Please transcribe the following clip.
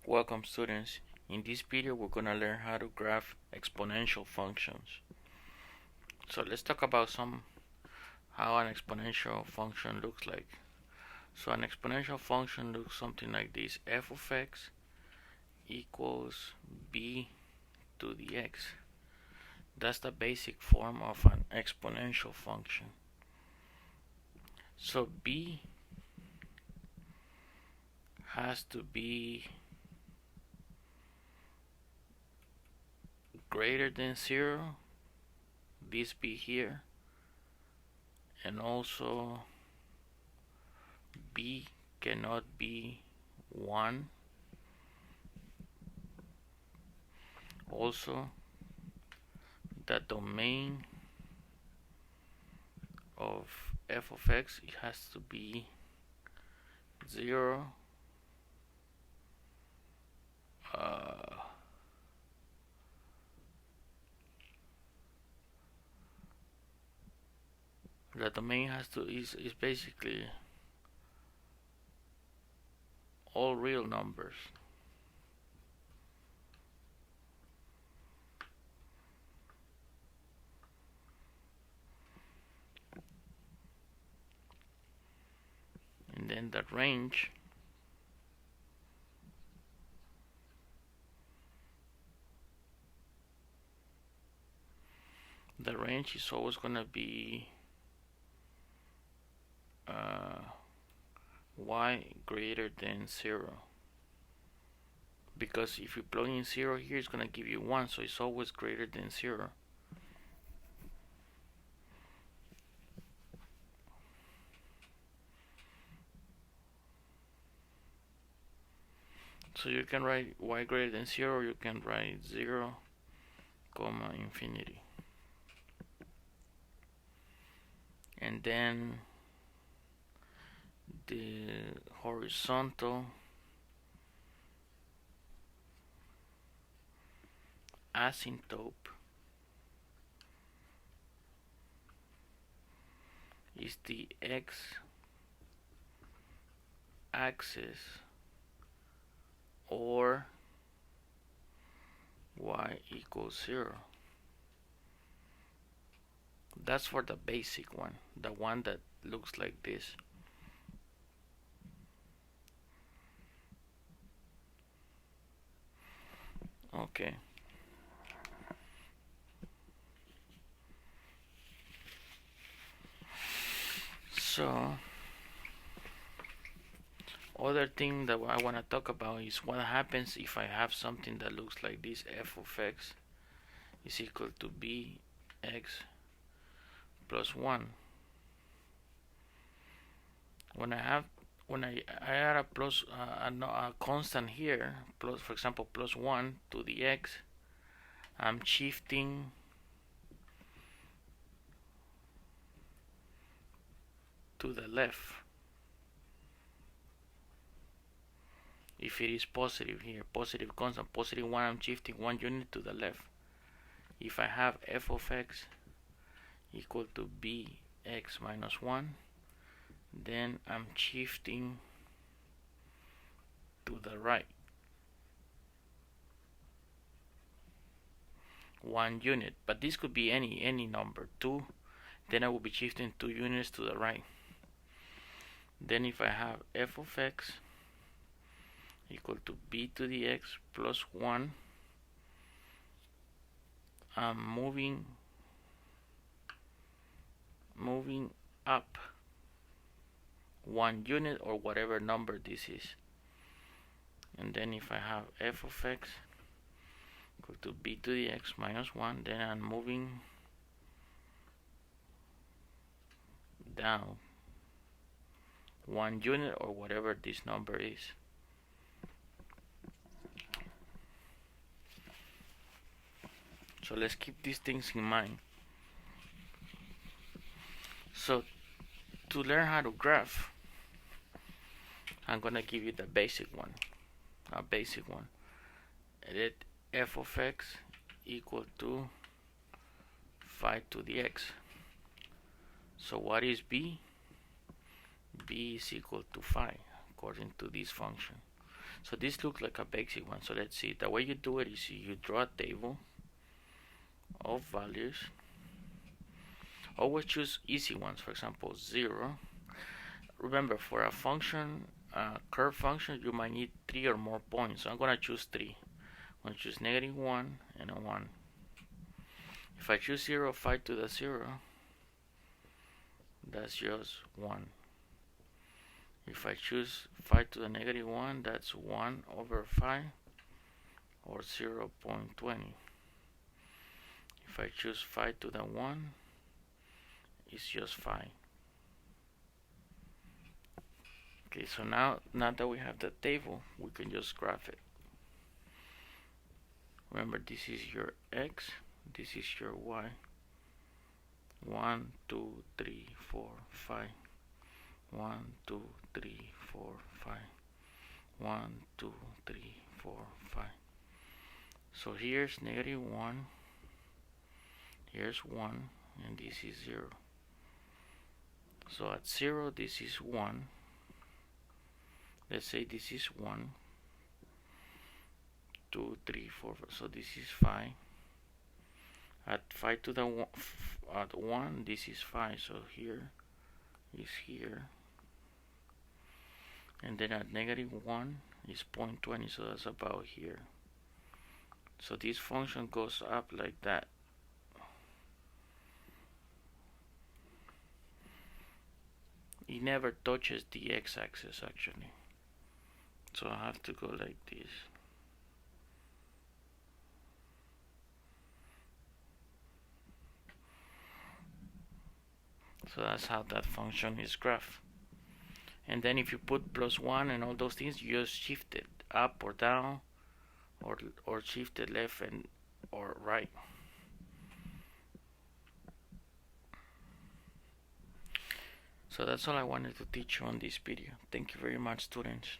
Welcome students. In this video we're going to learn how to graph exponential functions. So let's talk about how an exponential function looks like. So an exponential function looks something like this. F of x equals b to the x. That's the basic form of an exponential function. So b has to be greater than 0, this b here, and also b cannot be 1. Also, the domain of f of x, it has to be 0. The domain is basically all real numbers. And then the range is always going to be y greater than 0, because if you plug in 0 here, it's going to give you 1, so it's always greater than 0. So you can write y greater than 0, or you can write 0 comma infinity. And then the horizontal asymptote is the x-axis or y equals 0. That's for the basic one, the one that looks like this. Okay. So, other thing that I want to talk about is what happens if I have something that looks like this. F of x is equal to bx plus 1. When I add a plus a constant here, plus, for example, plus 1 to the x, I'm shifting to the left. If it is positive here, positive constant, positive 1, I'm shifting 1 unit to the left. If I have f of x equal to bx minus 1, then I'm shifting to the right 1 unit, but this could be any number, 2, then I will be shifting 2 units to the right. Then if I have f of x equal to b to the x plus 1, I'm moving up 1 unit, or whatever number this is. And then if I have f of x equal to b to the x minus 1, then I'm moving down 1 unit, or whatever this number is. So let's keep these things in mind. So to learn how to graph, I'm gonna give you the basic one. Let f of x equal to 5 to the x. So what is b? B is equal to 5 according to this function. So this looks like a basic one. So let's see. The way you do it is you draw a table of values. Always choose easy ones. For example, 0. Remember, for a function, curve function, you might need 3 or more points. So I'm going to choose 3. I'm going to choose -1 and a 1. If I choose 0, 5 to the 0, that's just 1. If I choose 5 to the -1, that's 1 over 5, or 0.20. If I choose 5 to the 1, it's just 5. Okay, so now that we have the table, we can just graph it. Remember, this is your x, this is your y. 1, 2, 3, 4, 5. 1, 2, 3, 4, 5. 1, 2, 3, 4, 5. So here's -1, here's 1, and this is 0. So at 0, this is 1. Let's say this is 1, 2, 3, 4, so this is 5. At 5 to the 1, at 1, this is 5, so here is here. And then at -1 is 0.20, so that's about here. So this function goes up like that. It never touches the x-axis actually. So I have to go like this. So that's how that function is graphed. And then if you put +1 and all those things, you just shift it up or down, or shift it left and or right. So that's all I wanted to teach you on this video. Thank you very much, students.